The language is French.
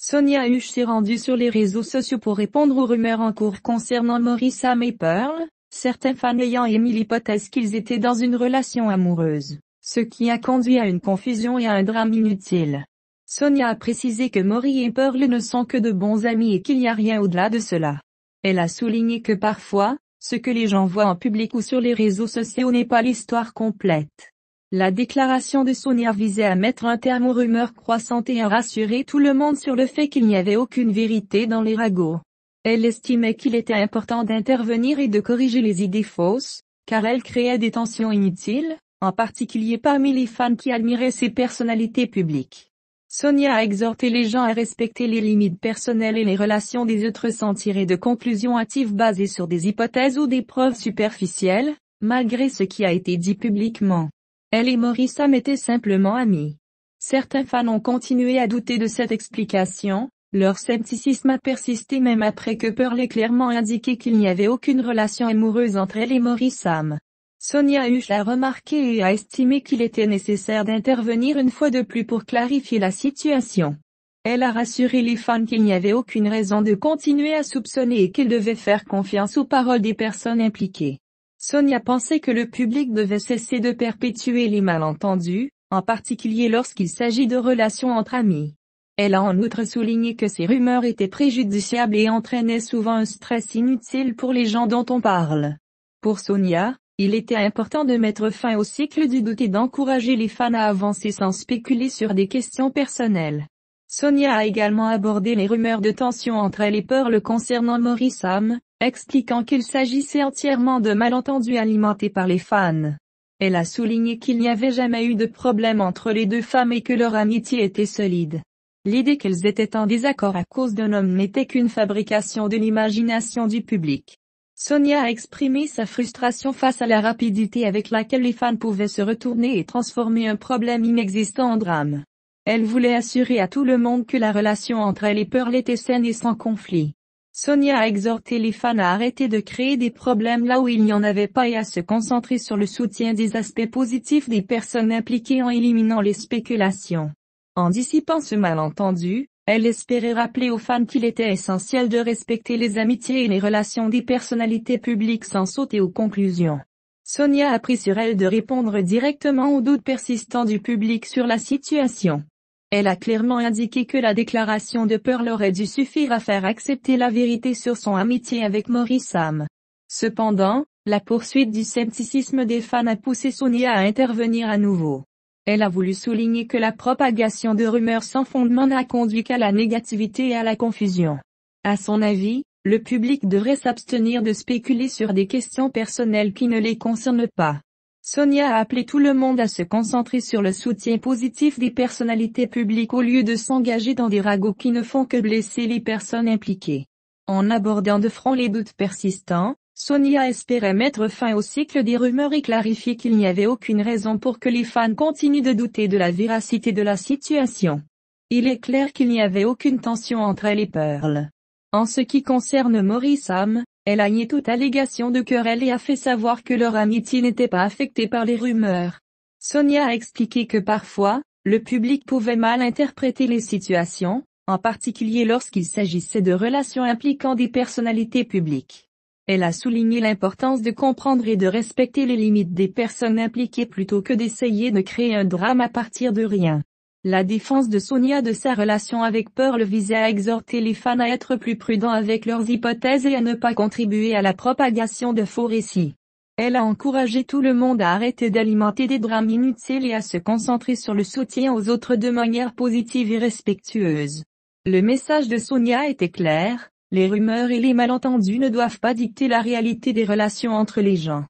Sonia Hush s'est rendue sur les réseaux sociaux pour répondre aux rumeurs en cours concernant Maurice Sam et Pearl, certains fans ayant émis l'hypothèse qu'ils étaient dans une relation amoureuse, ce qui a conduit à une confusion et à un drame inutile. Sonia a précisé que Maury et Pearl ne sont que de bons amis et qu'il n'y a rien au-delà de cela. Elle a souligné que parfois, ce que les gens voient en public ou sur les réseaux sociaux n'est pas l'histoire complète. La déclaration de Sonia visait à mettre un terme aux rumeurs croissantes et à rassurer tout le monde sur le fait qu'il n'y avait aucune vérité dans les ragots. Elle estimait qu'il était important d'intervenir et de corriger les idées fausses, car elles créaient des tensions inutiles, en particulier parmi les fans qui admiraient ses personnalités publiques. Sonia a exhorté les gens à respecter les limites personnelles et les relations des autres sans tirer de conclusions hâtives basées sur des hypothèses ou des preuves superficielles, malgré ce qui a été dit publiquement. Elle et Maurice Sam étaient simplement amis. Certains fans ont continué à douter de cette explication, leur scepticisme a persisté même après que Pearl ait clairement indiqué qu'il n'y avait aucune relation amoureuse entre elle et Maurice Sam. Sonia Hush l'a remarqué et a estimé qu'il était nécessaire d'intervenir une fois de plus pour clarifier la situation. Elle a rassuré les fans qu'il n'y avait aucune raison de continuer à soupçonner et qu'ils devaient faire confiance aux paroles des personnes impliquées. Sonia pensait que le public devait cesser de perpétuer les malentendus, en particulier lorsqu'il s'agit de relations entre amis. Elle a en outre souligné que ces rumeurs étaient préjudiciables et entraînaient souvent un stress inutile pour les gens dont on parle. Pour Sonia, il était important de mettre fin au cycle du doute et d'encourager les fans à avancer sans spéculer sur des questions personnelles. Sonia a également abordé les rumeurs de tension entre elle et Pearl concernant Maurice Sam, expliquant qu'il s'agissait entièrement de malentendus alimentés par les fans. Elle a souligné qu'il n'y avait jamais eu de problème entre les deux femmes et que leur amitié était solide. L'idée qu'elles étaient en désaccord à cause d'un homme n'était qu'une fabrication de l'imagination du public. Sonia a exprimé sa frustration face à la rapidité avec laquelle les fans pouvaient se retourner et transformer un problème inexistant en drame. Elle voulait assurer à tout le monde que la relation entre elle et Pearl était saine et sans conflit. Sonia a exhorté les fans à arrêter de créer des problèmes là où il n'y en avait pas et à se concentrer sur le soutien des aspects positifs des personnes impliquées en éliminant les spéculations. En dissipant ce malentendu, elle espérait rappeler aux fans qu'il était essentiel de respecter les amitiés et les relations des personnalités publiques sans sauter aux conclusions. Sonia a pris sur elle de répondre directement aux doutes persistants du public sur la situation. Elle a clairement indiqué que la déclaration de Pearl aurait dû suffire à faire accepter la vérité sur son amitié avec Maurice Sam. Cependant, la poursuite du scepticisme des fans a poussé Sonia à intervenir à nouveau. Elle a voulu souligner que la propagation de rumeurs sans fondement n'a conduit qu'à la négativité et à la confusion. À son avis, le public devrait s'abstenir de spéculer sur des questions personnelles qui ne les concernent pas. Sonia a appelé tout le monde à se concentrer sur le soutien positif des personnalités publiques au lieu de s'engager dans des ragots qui ne font que blesser les personnes impliquées. En abordant de front les doutes persistants, Sonia espérait mettre fin au cycle des rumeurs et clarifier qu'il n'y avait aucune raison pour que les fans continuent de douter de la véracité de la situation. Il est clair qu'il n'y avait aucune tension entre elle et Pearl. En ce qui concerne Maurice Sam, elle a nié toute allégation de querelle et a fait savoir que leur amitié n'était pas affectée par les rumeurs. Sonia a expliqué que parfois, le public pouvait mal interpréter les situations, en particulier lorsqu'il s'agissait de relations impliquant des personnalités publiques. Elle a souligné l'importance de comprendre et de respecter les limites des personnes impliquées plutôt que d'essayer de créer un drame à partir de rien. La défense de Sonia de sa relation avec Pearl visait à exhorter les fans à être plus prudents avec leurs hypothèses et à ne pas contribuer à la propagation de faux récits. Elle a encouragé tout le monde à arrêter d'alimenter des drames inutiles et à se concentrer sur le soutien aux autres de manière positive et respectueuse. Le message de Sonia était clair, les rumeurs et les malentendus ne doivent pas dicter la réalité des relations entre les gens.